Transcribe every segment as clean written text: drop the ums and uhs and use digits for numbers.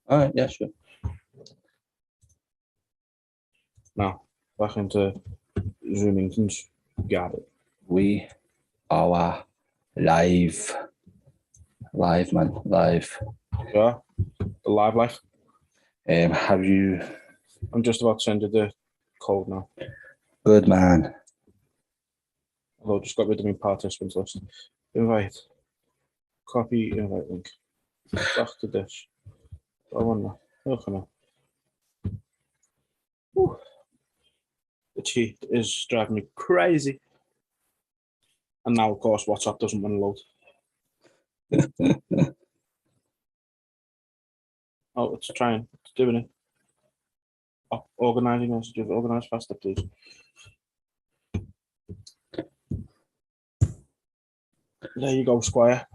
All right, yeah, sure. Now, back into Zoomington's. Got it. We are live. Live, man, live. Yeah, the live life. Have you... I'm just about to send you the code now. Good, man. I've just got rid of my participants list. Invite. Copy invite link. Back to this. I wonder. Look at me. The cheat is driving me crazy. And now, of course, WhatsApp doesn't want to load. Oh, it's trying. It's doing it. Oh, organising messages. Organise faster, please. There you go, Squire.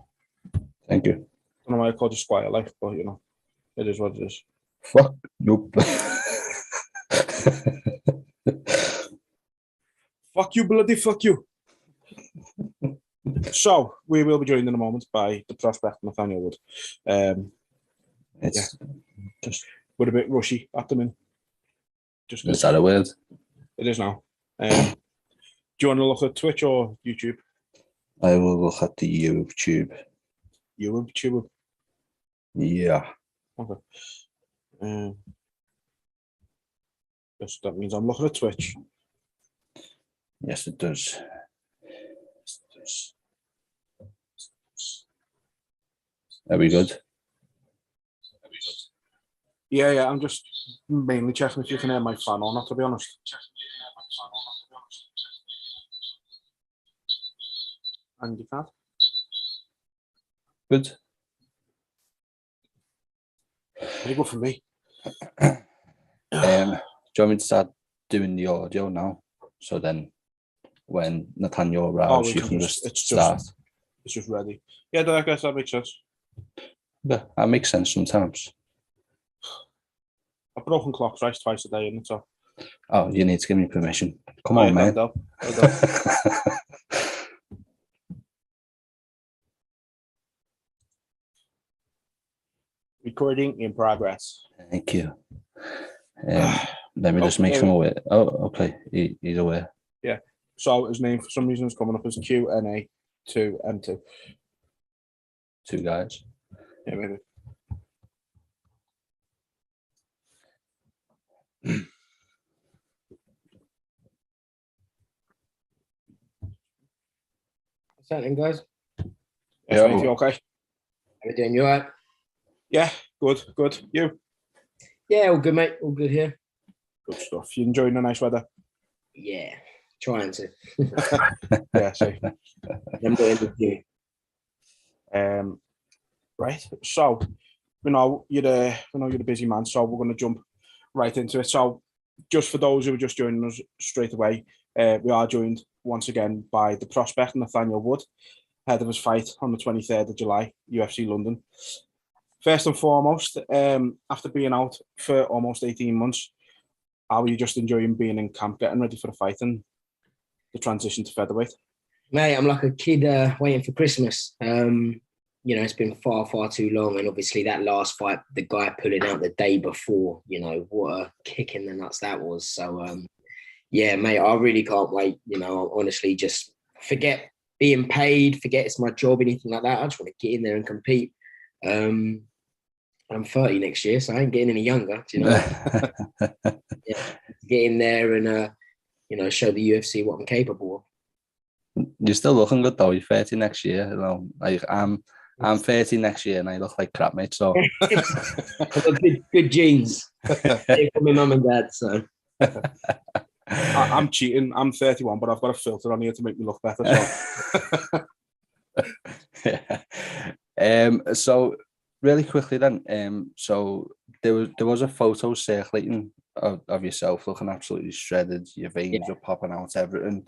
Thank you. I don't know why I called you Squire Life, but you know, it is what it is. Fuck you. Fuck you, bloody fuck you. So, we will be joined in a moment by the prospect Nathaniel Wood. It's just we're a bit rushy at the minute. Just is that a word? It is now. Do you want to look at Twitch or YouTube? I will look at the YouTube. YouTube. Yeah. Okay. Yes, that means I'm looking at Twitch. Yes, it does. Are we good? Yeah. I'm just mainly checking if you can hear my fan or not, to be honest. And you can't? Good. Very good for me. Do you want me to start doing the audio now? So then when Nathaniel arrives, you can just start. It's just ready. Yeah, I guess that makes sense. Yeah, that makes sense sometimes. I've broken clocks twice a day, and so. Oh, you need to give me permission. Come on, man. Recording in progress. Thank you. Let me just make him aware. Oh, okay. He's aware. Yeah. So his name, for some reason, is coming up as QNA2M2. Two guys. Yeah, maybe. What's happening, guys? Yeah, mate, you okay? How you doing? You all right? Yeah, good. You? Yeah, all good, mate. All good here. Good stuff. You enjoying the nice weather? Yeah, trying to. Yeah, see. I'm not in the view. Right. So, you're a busy man, so we're going to jump right into it. So, just for those who are just joining us straight away, we are joined once again by the prospect Nathaniel Wood, ahead of his fight on the 23rd of July, UFC London. First and foremost, after being out for almost 18 months, how are you just enjoying being in camp, getting ready for the fight and the transition to featherweight? Mate, I'm like a kid waiting for Christmas. It's been far, far too long. And obviously that last fight, the guy pulling out the day before, what a kick in the nuts that was. So, yeah, mate, I really can't wait. Honestly, just forget being paid, forget it's my job, anything like that. I just want to get in there and compete. I'm 30 next year, so I ain't getting any younger. Do you know? Yeah, get in there and show the UFC what I'm capable of. You're still looking good though. You're 30 next year. Like I'm 30 next year, and I look like crap, mate. So I've got good genes. From my mum and dad. So I'm cheating. I'm 31, but I've got a filter on here to make me look better. So. Yeah. So really quickly then, so there was a photo circulating of yourself looking absolutely shredded. Your veins are popping out, everything.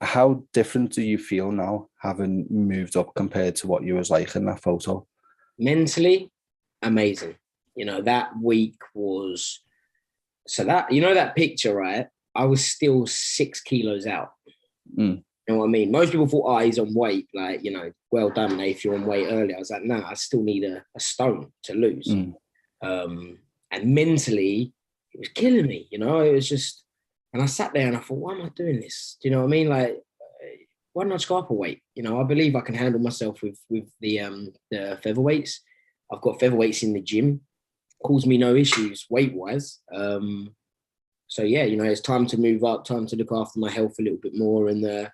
How different do you feel now, having moved up compared to what you was like in that photo? Mentally, amazing. That week was so that that picture, right? I was still 6 kilos out. You know what I mean? Most people thought, he's on weight. Like, well done, mate, if you're on weight early. I was like, no, I still need a stone to lose. And mentally, it was killing me, you know. It was just, and I sat there and I thought, why am I doing this? Do you know what I mean? Like, why not just go up a weight? You know, I believe I can handle myself with the featherweights. I've got featherweights in the gym, caused me no issues weight-wise. So yeah, you know, it's time to move up, time to look after my health a little bit more. And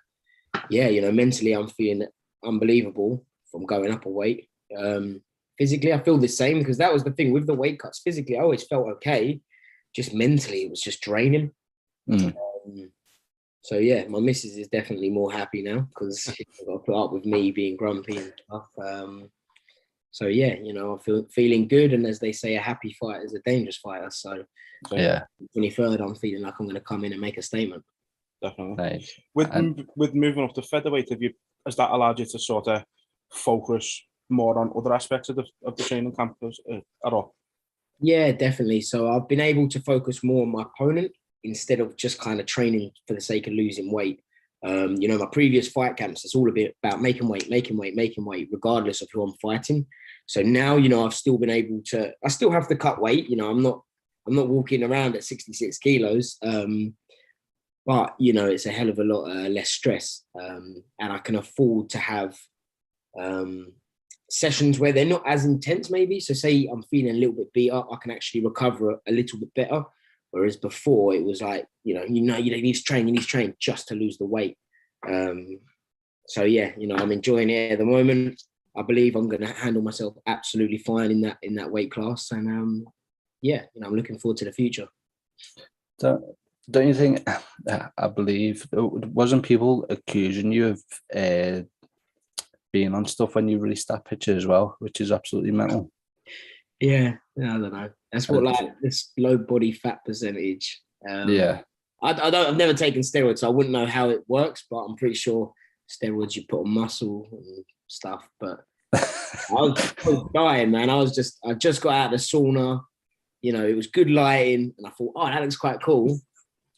yeah, you know, mentally I'm feeling unbelievable from going up a weight. Physically, I feel the same, because that was the thing with the weight cuts. Physically, I always felt okay. Just mentally, it was just draining. So yeah, my missus is definitely more happy now, because she's got to put up with me being grumpy and stuff. So yeah, you know, I'm feeling good, and as they say, a happy fighter is a dangerous fighter. So yeah, 23rd, I'm feeling like I'm going to come in and make a statement. Definitely. nice. With moving up to featherweight, has that allowed you to sort of focus more on other aspects of the training camp at all? Yeah, definitely. So I've been able to focus more on my opponent instead of just kind of training for the sake of losing weight. You know, my previous fight camps, it's all a bit about making weight, regardless of who I'm fighting. So now, you know, I've still been able to, I still have to cut weight. You know, I'm not walking around at 66 kilos. But, you know, it's a hell of a lot less stress. And I can afford to have sessions where they're not as intense, maybe. So say I'm feeling a little bit beat up, I can actually recover a little bit better. Whereas before it was like, you need to train just to lose the weight. So yeah, you know, I'm enjoying it at the moment. I believe I'm going to handle myself absolutely fine in that weight class. And yeah, you know, I'm looking forward to the future. Don't you think, I believe, wasn't people accusing you of being on stuff when you released that picture as well, which is absolutely mental? Yeah, I don't know. That's what, like, this low body fat percentage. Yeah. I've never taken steroids, so I wouldn't know how it works, but I'm pretty sure steroids you put on muscle and stuff. But I was dying, man. I just got out of the sauna. You know, it was good lighting, and I thought, oh, that looks quite cool.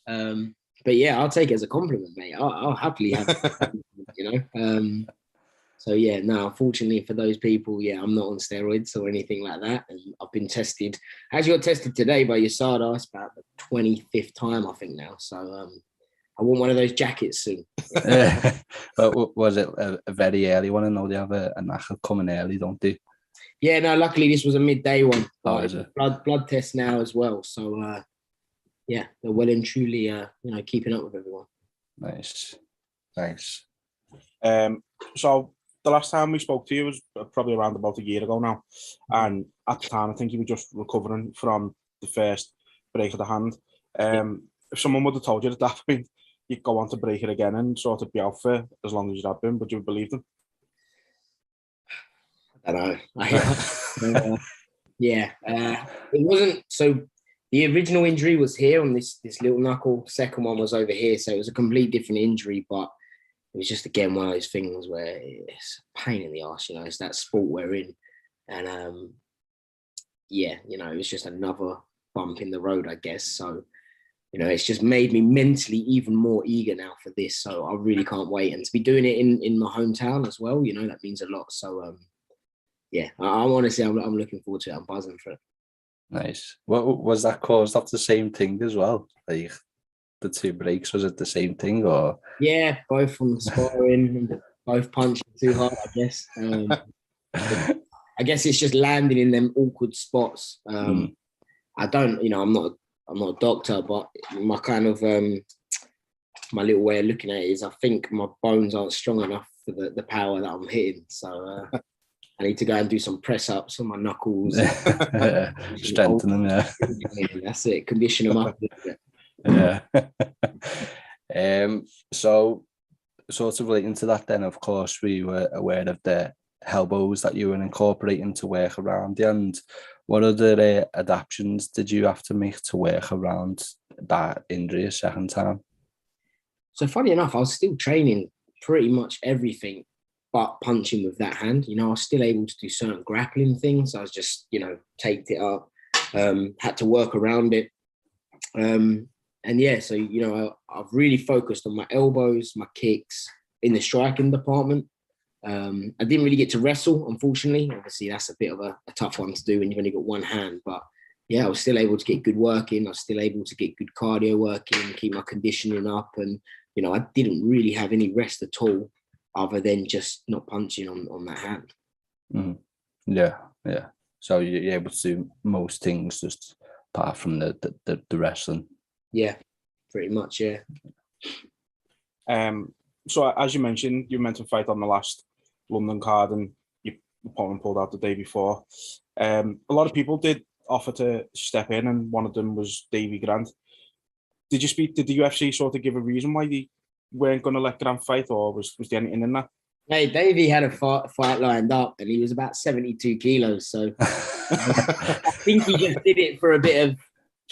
But yeah, I'll take it as a compliment, mate. I'll happily have it, you know. So yeah, no, unfortunately for those people, yeah, I'm not on steroids or anything like that. And I've been tested. I actually got tested today by USADA. It's about the 25th time, I think, now. So I want one of those jackets soon. But was it a very early one? I know they have a knack of coming early, don't they? Yeah, no, luckily this was a midday one. Oh, is it? Blood test now as well. So yeah, they're well and truly, you know, keeping up with everyone. Nice. So the last time we spoke to you was probably around about a year ago now. And at the time, I think you were just recovering from the first break of the hand. If someone would have told you at that point you'd go on to break it again and sort of be out for as long as you had been, would you have believed them? I don't know. Yeah, it wasn't. So the original injury was here on this little knuckle. Second one was over here, so it was a complete different injury. But it was just, again, one of those things where it's a pain in the arse. You know, it's that sport we're in, and yeah, you know, it was just another bump in the road, I guess. So, you know, it's just made me mentally even more eager now for this. So I really can't wait, and to be doing it in my hometown as well. You know, that means a lot. So yeah, I'm honestly, I'm looking forward to it. I'm buzzing for it. Nice. What was that caused off the same thing as well? Like the two breaks, was it the same thing or? Yeah, both from sparring, both punching too hard, I guess. I guess it's just landing in them awkward spots. I don't, you know, I'm not a doctor, but my kind of my little way of looking at it is I think my bones aren't strong enough for the power that I'm hitting. So I need to go and do some press ups on my knuckles. Strengthen them, yeah. That's it. Condition them up a little bit. Yeah. So sort of relating to that then, of course, we were aware of the elbows that you were incorporating to work around you. And what other adaptations did you have to make to work around that injury a second time? So funny enough, I was still training pretty much everything but punching with that hand. You know, I was still able to do certain grappling things. I was just, you know, taped it up, had to work around it. And yeah, so, you know, I've really focused on my elbows, my kicks in the striking department. I didn't really get to wrestle, unfortunately. Obviously, that's a bit of a tough one to do when you've only got one hand. But yeah, I was still able to get good work in. I was still able to get good cardio work in, keep my conditioning up. And, you know, I didn't really have any rest at all other than just not punching on that hand. Mm-hmm. Yeah. So you're able to do most things just apart from the wrestling. Yeah, pretty much, yeah. So as you mentioned, you meant to fight on the last London card and your opponent pulled out the day before. A lot of people did offer to step in, and one of them was Davy Grant. Did the UFC sort of give a reason why they weren't going to let Grant fight, or was there anything in that? Hey, Davey had a fight lined up, and he was about 72 kilos. So I think he just did it for a bit of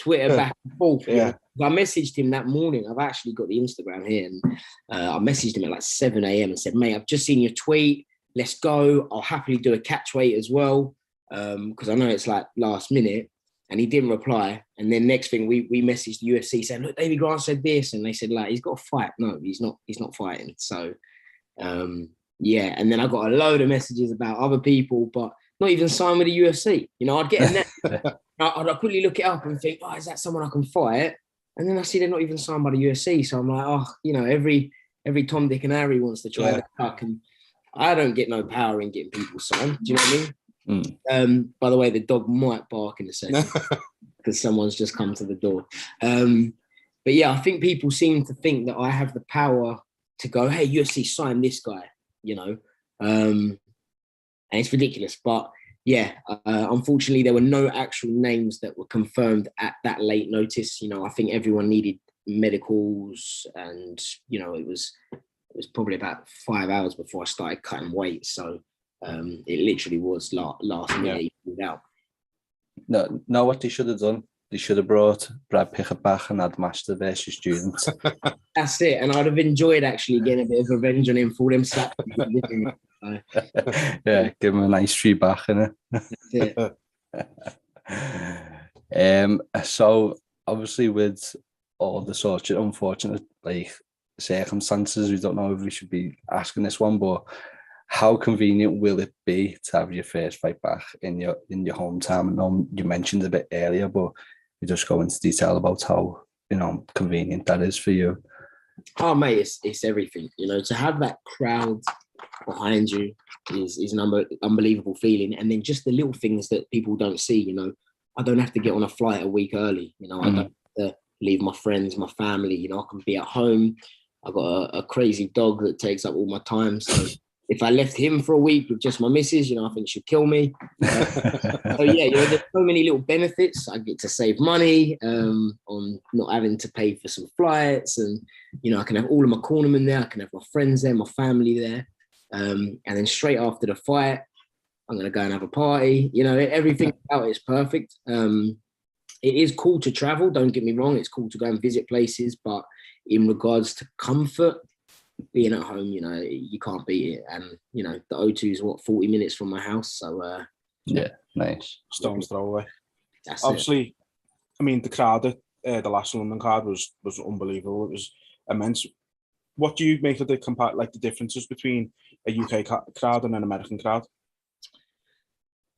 Twitter back and forth. Yeah. I messaged him that morning. I've actually got the Instagram here, and I messaged him at like 7 a.m. and said, mate, I've just seen your tweet. Let's go. I'll happily do a catch weight as well, because I know it's like last minute. And he didn't reply. And then next thing, we messaged the UFC saying, look, Davy Grant said this. And they said, like, he's got to fight. No, he's not fighting. So, yeah. And then I got a load of messages about other people, but not even signed with the UFC. You know, I'd get a net. I'd quickly look it up and think, oh, is that someone I can fight? And then I see they're not even signed by the UFC. So I'm like, oh, you know, every Tom, Dick and Harry wants to try the tuck. And I don't get no power in getting people signed. Do you know what I mean? By the way, the dog might bark in a second because someone's just come to the door. But yeah, I think people seem to think that I have the power to go, hey, UFC, sign this guy, you know? And it's ridiculous. But yeah, unfortunately, there were no actual names that were confirmed at that late notice. You know, I think everyone needed medicals, and, you know, it was probably about 5 hours before I started cutting weight. So it literally was last minute out. No, what they should have done, they should have brought Brad Pickett back and had Master versus Student. That's it, and I'd have enjoyed actually getting a bit of revenge on him for them slaps. Yeah, give him a nice tree back, innit? That's it. So obviously with all the sorts of unfortunate circumstances, we don't know if we should be asking this one, but how convenient will it be to have your first fight back in your hometown? I know you mentioned a bit earlier, but you just go into detail about how, you know, convenient that is for you. Oh mate, it's everything. You know, to have that crowd behind you is an unbelievable feeling. And then just the little things that people don't see. You know, I don't have to get on a flight a week early. You know, I don't have to leave my friends, my family. You know, I can be at home. I've got a crazy dog that takes up all my time. So if I left him for a week with just my missus, you know, I think she'd kill me. So yeah, you know, there's so many little benefits. I get to save money on not having to pay for some flights, and, you know, I can have all of my cornermen there. I can have my friends there, my family there. And then straight after the fight, I'm going to go and have a party. You know, everything about it is perfect. It is cool to travel. Don't get me wrong. It's cool to go and visit places, but in regards to comfort, being at home, you know, you can't beat it. And, you know, the O2 is 40 minutes from my house. So, yeah, nice. Stone's throw away. That's Obviously, it. I mean, the crowd at the last London card was unbelievable. It was immense. What do you make of the differences between a UK crowd and an American crowd?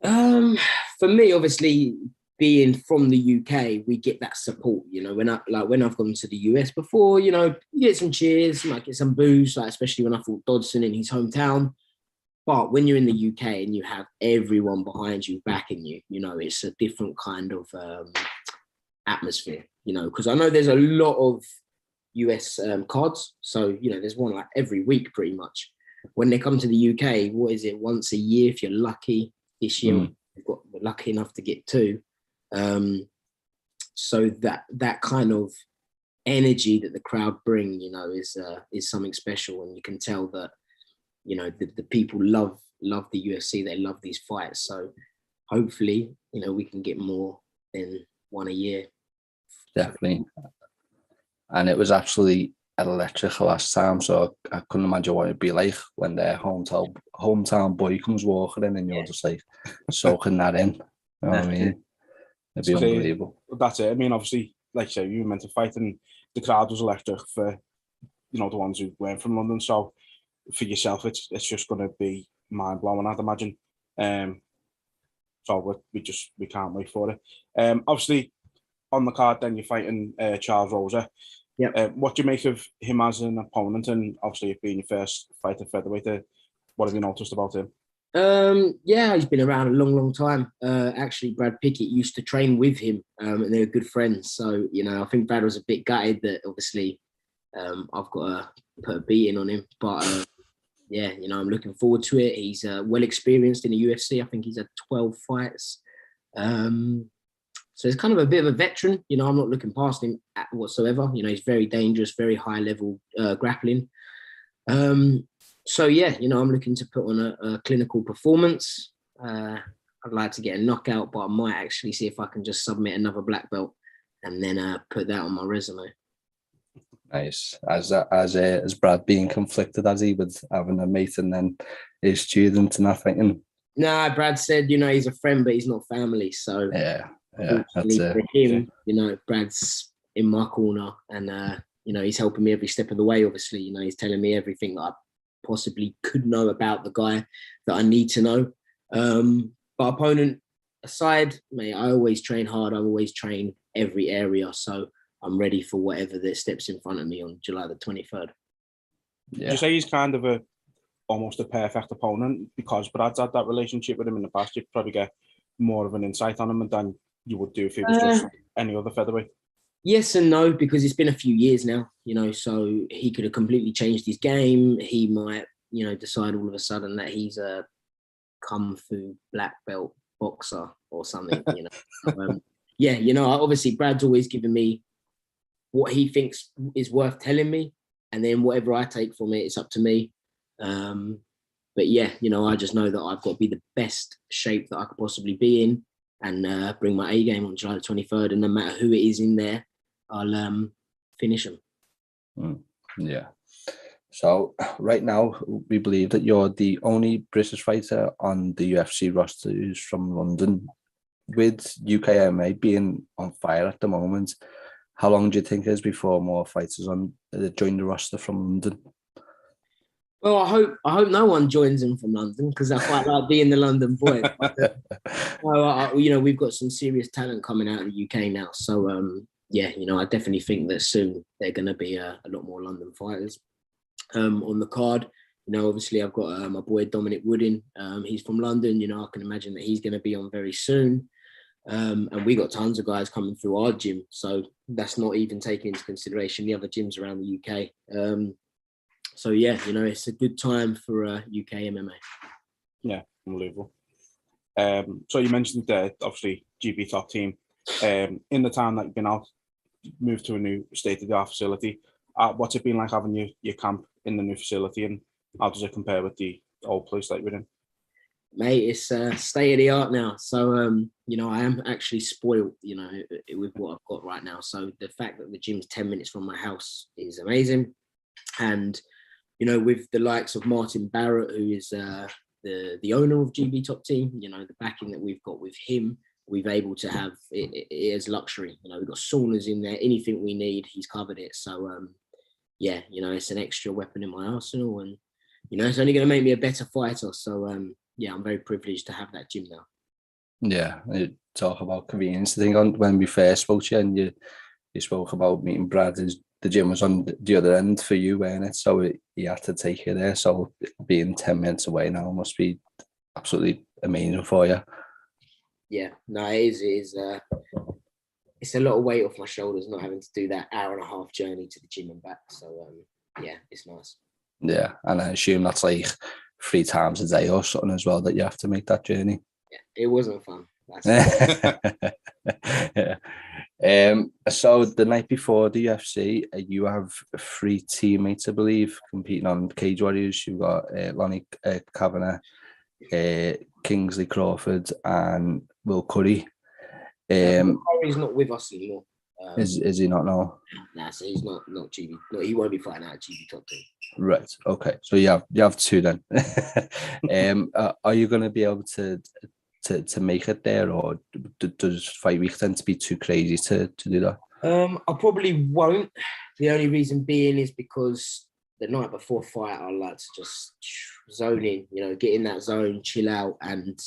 For me, obviously, being from the UK, we get that support. You know, when I've gone to the US before, you know, you get some cheers, you might get some boos, like especially when I fought Dodson in his hometown. But when you're in the UK and you have everyone behind you backing you, you know, it's a different kind of atmosphere. You know, because I know there's a lot of US cards, so you know, there's one like every week pretty much. When they come to the UK, what is it? Once a year if you're lucky. This year we're lucky enough to get two. So that kind of energy that the crowd bring, you know, is something special, and you can tell that, you know, the people love the UFC. They love these fights. So hopefully, you know, we can get more than one a year. Definitely. And it was absolutely electric last time, so I couldn't imagine what it'd be like when their hometown boy comes walking in and you're just like soaking that in. You know what I mean? It'd be unbelievable. That's it. I mean, obviously, like you say, you were meant to fight, and the crowd was electric for, you know, the ones who weren't from London. So for yourself, it's just going to be mind blowing, I'd imagine. So we can't wait for it. Obviously, on the card, then you're fighting Charles Rosa. Yeah. What do you make of him as an opponent, and obviously it being your first fight at featherweight? What have you noticed about him? Yeah, he's been around a long time. Actually, Brad Pickett used to train with him, and they were good friends. So, you know, I think Brad was a bit gutted that obviously I've got to put a beating on him. But yeah, you know, I'm looking forward to it. He's well experienced in the UFC. I think he's had 12 fights. So he's kind of a bit of a veteran. You know, I'm not looking past him whatsoever. You know, he's very dangerous, very high level grappling. So yeah, you know, I'm looking to put on a clinical performance. I'd like to get a knockout, but I might actually see if I can just submit another black belt and then put that on my resume. Nice. As Brad being conflicted as he with having a mate and then his student and that fighting? Nah, Brad said, you know, he's a friend, but he's not family. So yeah, that's for him, you know, Brad's in my corner and you know, he's helping me every step of the way. Obviously, you know, he's telling me everything that I possibly could know about the guy that I need to know. But opponent aside, mate, I always train hard. I always train every area. So I'm ready for whatever that steps in front of me on July the 23rd. Yeah. Would you say he's kind of almost a perfect opponent because Brad's had that relationship with him in the past? You'd probably get more of an insight on him than you would do if he was just any other featherweight. Yes and no, because it's been a few years now, you know, so he could have completely changed his game. He might, you know, decide all of a sudden that he's a kung fu black belt boxer or something, you know. Yeah, you know, obviously Brad's always given me what he thinks is worth telling me, and then whatever I take from it, it's up to me. But yeah, you know, I just know that I've got to be the best shape that I could possibly be in and bring my A game on July the 23rd, and no matter who it is in there, I'll finish them. Yeah. So right now, we believe that you're the only British fighter on the UFC roster who's from London. With UKMMA being on fire at the moment, how long do you think it is before more fighters join the roster from London? Well, I hope no one joins them from London because I quite like being the London boy. You know, we've got some serious talent coming out of the UK now. So yeah, you know, I definitely think that soon they're going to be a lot more London fighters on the card. You know, obviously I've got my boy Dominic Woodin. He's from London. You know, I can imagine that he's going to be on very soon. And we got tons of guys coming through our gym. So that's not even taking into consideration the other gyms around the UK. So yeah, you know, it's a good time for UKMMA. Yeah, unbelievable. So you mentioned obviously GB top team. In the time that you've been out, moved to a new state-of-the-art facility. What's it been like having your camp in the new facility, and how does it compare with the old place that you're in? Mate, it's state-of-the-art now. So, you know, I am actually spoiled, you know, with what I've got right now. So the fact that the gym's 10 minutes from my house is amazing. And, you know, with the likes of Martin Barrett, who is the owner of GB Top Team, you know, the backing that we've got with him, we've able to have it as luxury. You know, we've got saunas in there, anything we need, he's covered it. So, yeah, you know, it's an extra weapon in my arsenal, and, you know, it's only going to make me a better fighter. So, yeah, I'm very privileged to have that gym now. Yeah, you talk about convenience. I think when we first spoke to you and you spoke about meeting Brad, the gym was on the other end for you, weren't it? So he had to take you there. So being 10 minutes away now must be absolutely amazing for you. Yeah, no, it is. It's a lot of weight off my shoulders not having to do that hour and a half journey to the gym and back. So yeah, it's nice. Yeah, and I assume that's like 3 times a day or something as well that you have to make that journey. Yeah, it wasn't fun. Yeah. So the night before the UFC, you have 3 teammates, I believe, competing on Cage Warriors. You've got Lonnie Kavanagh, Kingsley Crawford, and Will Curry. Curry's not with us anymore. Is he not now? Nah, so he's not GB. No, he won't be fighting out GB Top Team. Right. Okay. So you have 2 then. Are you going to be able to make it there, or does fight week tend to be too crazy to do that? I probably won't. The only reason being is because the night before fight, I like to just zone in, get in that zone, chill out. And,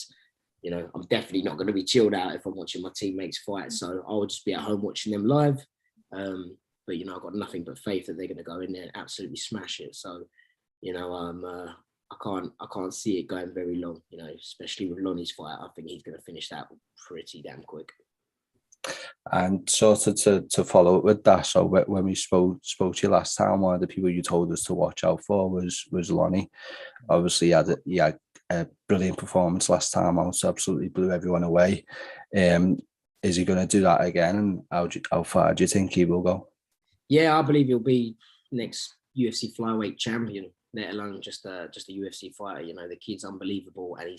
I'm definitely not going to be chilled out if I'm watching my teammates fight. So I'll just be at home watching them live. But, I've got nothing but faith that they're going to go in there and absolutely smash it. So, I can't see it going very long, especially with Lonnie's fight. I think he's going to finish that pretty damn quick. And sort of to follow up with that, so when we spoke to you last time, one of the people you told us to watch out for was Lonnie. Obviously, he had a brilliant performance last time out, so absolutely blew everyone away. Is he going to do that again? And how far do you think he will go? Yeah, I believe he'll be next UFC flyweight champion, let alone just a UFC fighter. The kid's unbelievable, and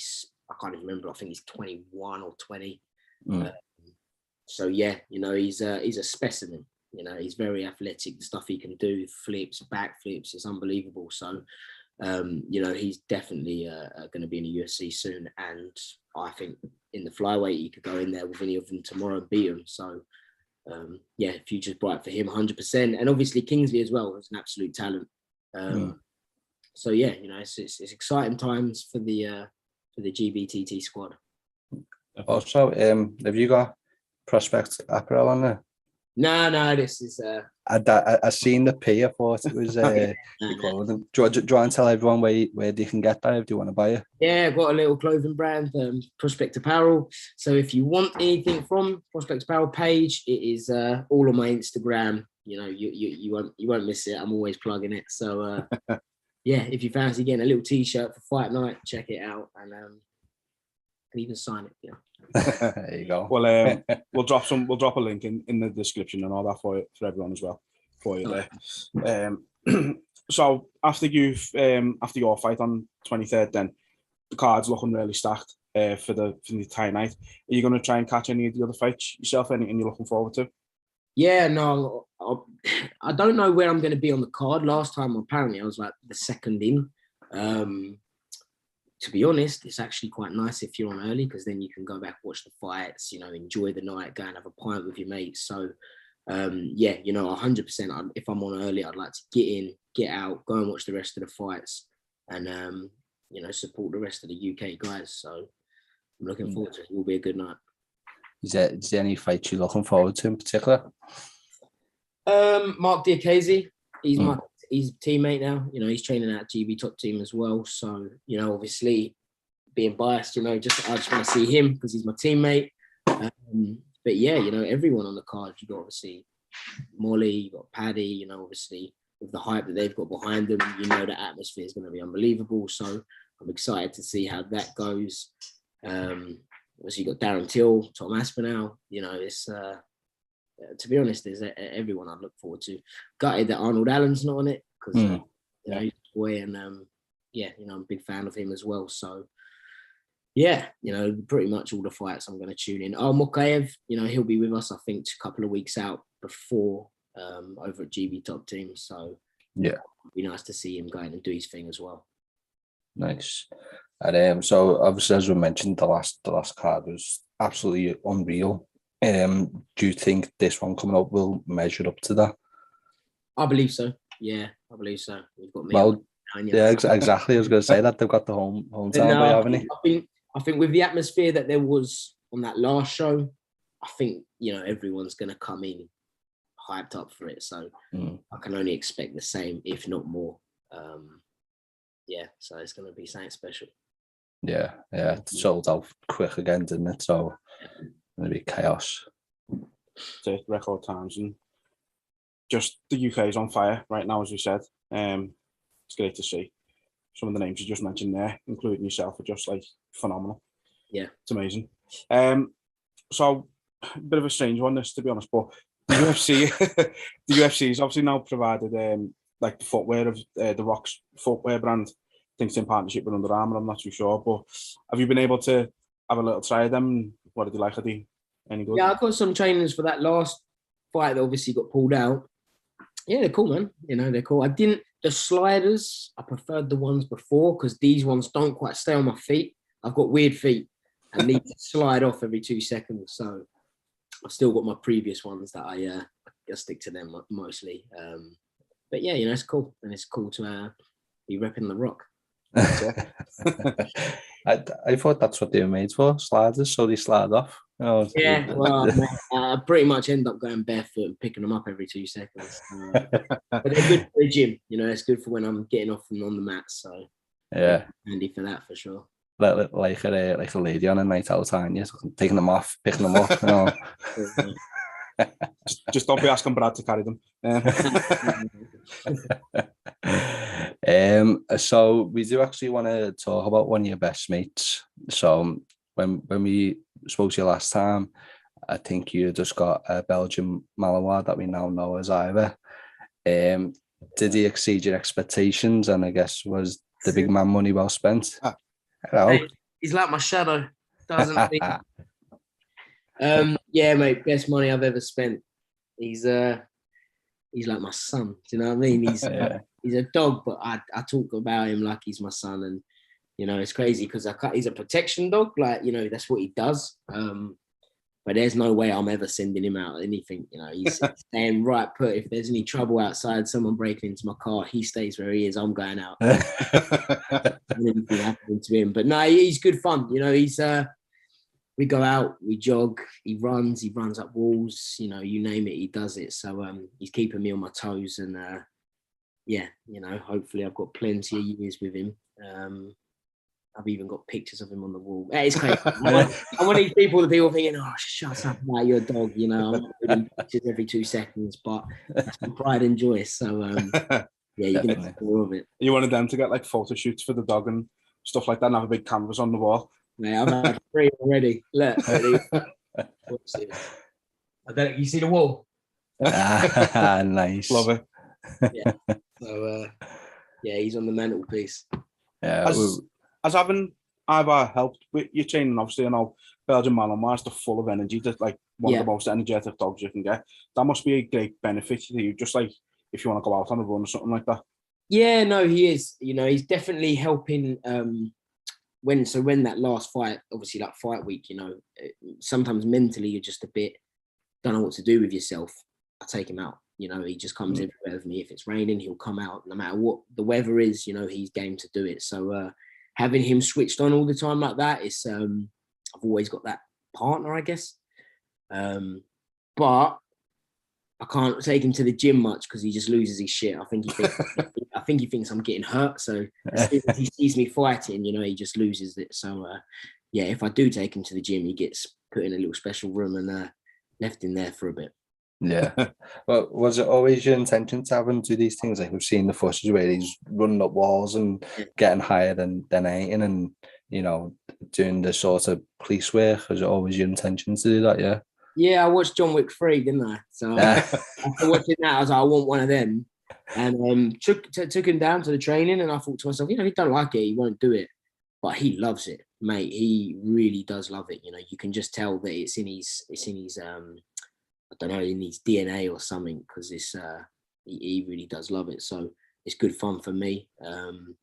I can't even remember. I think he's 21 or 20. So yeah, he's a specimen. He's very athletic. The stuff he can do, flips, back flips, is unbelievable. So, he's definitely going to be in the UFC soon. And I think in the flyweight, he could go in there with any of them tomorrow and beat them. So, future's bright for him, 100%. And obviously Kingsley as well is an absolute talent. So yeah, it's exciting times for the GBTT squad. Also, have you got Prospect apparel on there? No, this is I seen the P. I thought it was clothing. Do you want to tell everyone where they can get that if you want to buy it? Yeah, I've got a little clothing brand, Prospect Apparel. So if you want anything from Prospect Apparel page, it is all on my Instagram. You won't miss it. I'm always plugging it. So if you fancy getting a little T-shirt for fight night, check it out, and can even sign it. There you go. Well, we'll drop a link in the description and all that for everyone as well for you there. So after your fight on 23rd, then the card's looking really stacked for the entire night. Are you going to try and catch any of the other fights yourself? Anything you're looking forward to? Yeah, no, I don't know where I'm going to be on the card. Last time, apparently, I was like the second in. To be honest, it's actually quite nice if you're on early, because then you can go back, watch the fights, enjoy the night, go and have a pint with your mates. So, 100%. If I'm on early, I'd like to get in, get out, go and watch the rest of the fights, and support the rest of the UK guys. So, I'm looking forward to it. It will be a good night. Is there any fights you're looking forward to in particular? Mark Diakhese, he's my teammate now. He's training at GB top team as well. So, obviously being biased, I just want to see him because he's my teammate. But yeah, everyone on the card, you got obviously Molly, you got Paddy, obviously with the hype that they've got behind them, the atmosphere is going to be unbelievable. So I'm excited to see how that goes. Obviously, you got Darren Till, Tom Aspinall. It's to be honest, there's everyone I look forward to. Gutted that Arnold Allen's not on it because he's a boy, and I'm a big fan of him as well. So pretty much all the fights I'm going to tune in. Mokaev, he'll be with us, I think, a couple of weeks out before over at GB top team. So it'd be nice to see him going and do his thing as well. Nice. And so obviously, as we mentioned, the last card was absolutely unreal. Do you think this one coming up will measure up to that? I believe so. Yeah, I believe so. We've got me. Well, exactly. I was going to say that they've got the hometown boy, haven't they? I think with the atmosphere that there was on that last show, I think everyone's going to come in hyped up for it. So I can only expect the same, if not more. So it's going to be something special. Yeah, it sold out quick again, didn't it? So it's going to be chaos. The record times, and just the UK is on fire right now, as we said. It's great to see. Some of the names you just mentioned there, including yourself, are just like phenomenal. Yeah, it's amazing. So a bit of a strange one, this, to be honest, but the UFC has obviously now provided like the footwear of the Rock's footwear brand. I think it's in partnership with Under Armour. I'm not too sure, but have you been able to have a little try of them? What did you like? Are they any good? Yeah, I got some trainers for that last fight that obviously got pulled out. Yeah, they're cool, man. They're cool. The sliders, I preferred the ones before because these ones don't quite stay on my feet. I've got weird feet and need to slide off every 2 seconds. So I've still got my previous ones that I stick to them mostly. yeah, you know, it's cool, and it's cool to be repping the Rock. I thought that's what they were made for, sliders, so they slide off. Oh, Yeah, well, I pretty much end up going barefoot and picking them up every 2 seconds. But they're good for the gym, you know. It's good for when I'm getting off and on the mat. So yeah, handy for that for sure. Like a lady on a night out, aren't you? So taking them off, picking them up. You know. Just don't be asking Brad to carry them. So we do actually want to talk about one of your best mates. So when we spoke to you last time, I think you just got a Belgian Malinois that we now know as Ivar. Did he exceed your expectations? And I guess was the big man money well spent? Hello. Hey, he's like my shadow, doesn't he? Yeah, mate, best money I've ever spent. He's like my son. Do you know what I mean? He's he's a dog, but I talk about him like he's my son, and you know it's crazy because he's a protection dog. Like, you know, that's what he does. But there's no way I'm ever sending him out anything. You know, he's staying right put. If there's any trouble outside, someone breaking into my car, he stays where he is. I'm going out. Anything happening to him, but no, he's good fun. You know, he's we go out, we jog, he runs up walls, you know, you name it, he does it. So he's keeping me on my toes, and yeah, you know, hopefully I've got plenty of years with him. I've even got pictures of him on the wall. It's crazy. I want these people to be all thinking, oh, shut up about your dog, you know, I'm putting pictures every 2 seconds, but that's my pride and joy. So yeah, you can have more of it. You wanted them to get like photo shoots for the dog and stuff like that, and have a big canvas on the wall. Mate, I've had 3 already. Look, what's it? I don't. You see the wall? Nice. Love it. Yeah. So yeah, he's on the mantelpiece. Yeah. Has having Ivar helped with your training? Obviously, I know Belgian Malinois are full of energy. That's like one of the most energetic dogs you can get. That must be a great benefit to you. Just like if you want to go out on a run or something like that. Yeah, no, he is. You know, he's definitely helping. When that last fight, obviously like fight week, you know, sometimes mentally you're just a bit, don't know what to do with yourself. I take him out, you know, he just comes everywhere with me. If it's raining, he'll come out no matter what the weather is, you know, he's game to do it. So having him switched on all the time like that is, I've always got that partner, I guess. But I can't take him to the gym much because he just loses his shit. I think he thinks I'm getting hurt. So as soon as he sees me fighting, you know, he just loses it. So yeah, if I do take him to the gym, he gets put in a little special room and left in there for a bit. Yeah. Well, was it always your intention to have him do these things? Like we've seen the footage where he's running up walls and getting higher than anything, and you know, doing the sort of police work. Was it always your intention to do that? Yeah. Yeah, I watched John Wick 3, didn't I? So after watching that, I was like, I want one of them. And took him down to the training, and I thought to myself, you know, he don't like it, he won't do it. But he loves it, mate. He really does love it. You know, you can just tell that it's in his I don't know, in his DNA or something, because he really does love it. So it's good fun for me. And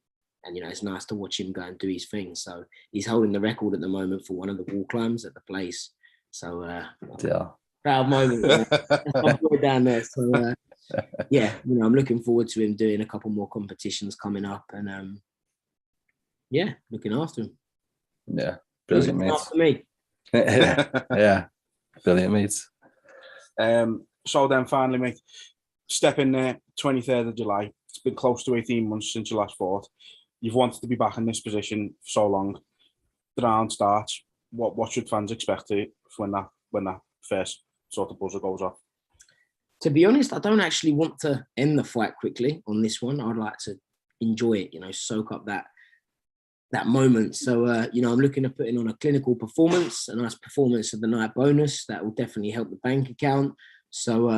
you know, it's nice to watch him go and do his thing. So he's holding the record at the moment for one of the wall climbs at the place. So proud moment. I'm down there. So yeah, you know, I'm looking forward to him doing a couple more competitions coming up, and yeah, looking after him. Yeah, brilliant, mate. After me. Yeah, brilliant, mate. So then finally, mate, step in there, 23rd of July. It's been close to 18 months since you last fought. You've wanted to be back in this position for so long. The round starts. What should fans expect when that first sort of buzzer goes off? To be honest, I don't actually want to end the fight quickly on this one. I'd like to enjoy it, you know, soak up that moment. So, you know, I'm looking at putting on a clinical performance, a nice performance of the night bonus. That will definitely help the bank account. So,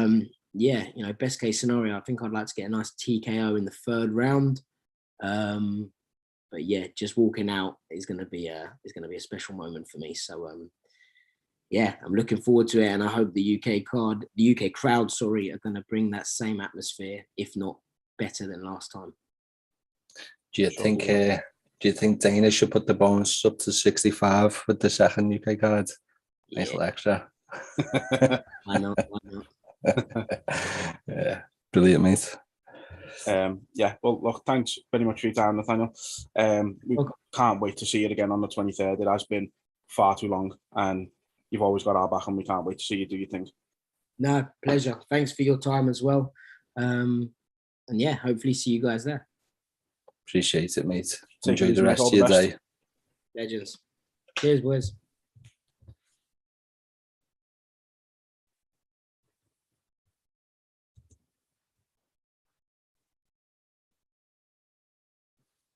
yeah, you know, best case scenario, I think I'd like to get a nice TKO in the 3rd round. But yeah, just walking out is going to be a special moment for me. So, yeah, I'm looking forward to it, and I hope the UK crowd, are going to bring that same atmosphere, if not better than last time. Do you think Dana should put the bonus up to 65 with the second UK card? Yeah. Nice little extra. I know. Yeah, brilliant, mate. Yeah, well, look, thanks very much for your time, Nathaniel. We can't wait to see it again on the 23rd. It has been far too long, and you've always got our back, and we can't wait to see you do your thing. No, pleasure. Thanks for your time as well. And yeah, hopefully see you guys there. Appreciate it, mate. Take Enjoy it easy, the mate. rest All of the your best. day. Legends. Cheers, boys.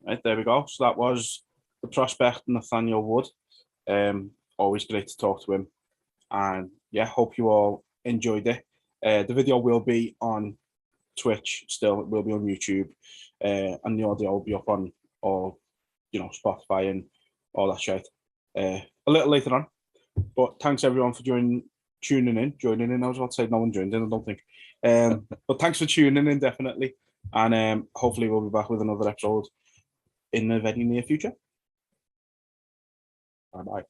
Right, there we go. So that was the prospect Nathaniel Wood. Always great to talk to him. And yeah, hope you all enjoyed it. The video will be on Twitch still. It will be on YouTube. And the audio will be up on all, Spotify and all that shit. A little later on. But thanks everyone for joining in. I was about to say no one joined in, I don't think. But thanks for tuning in, definitely. And hopefully we'll be back with another episode in the very near future. Bye-bye.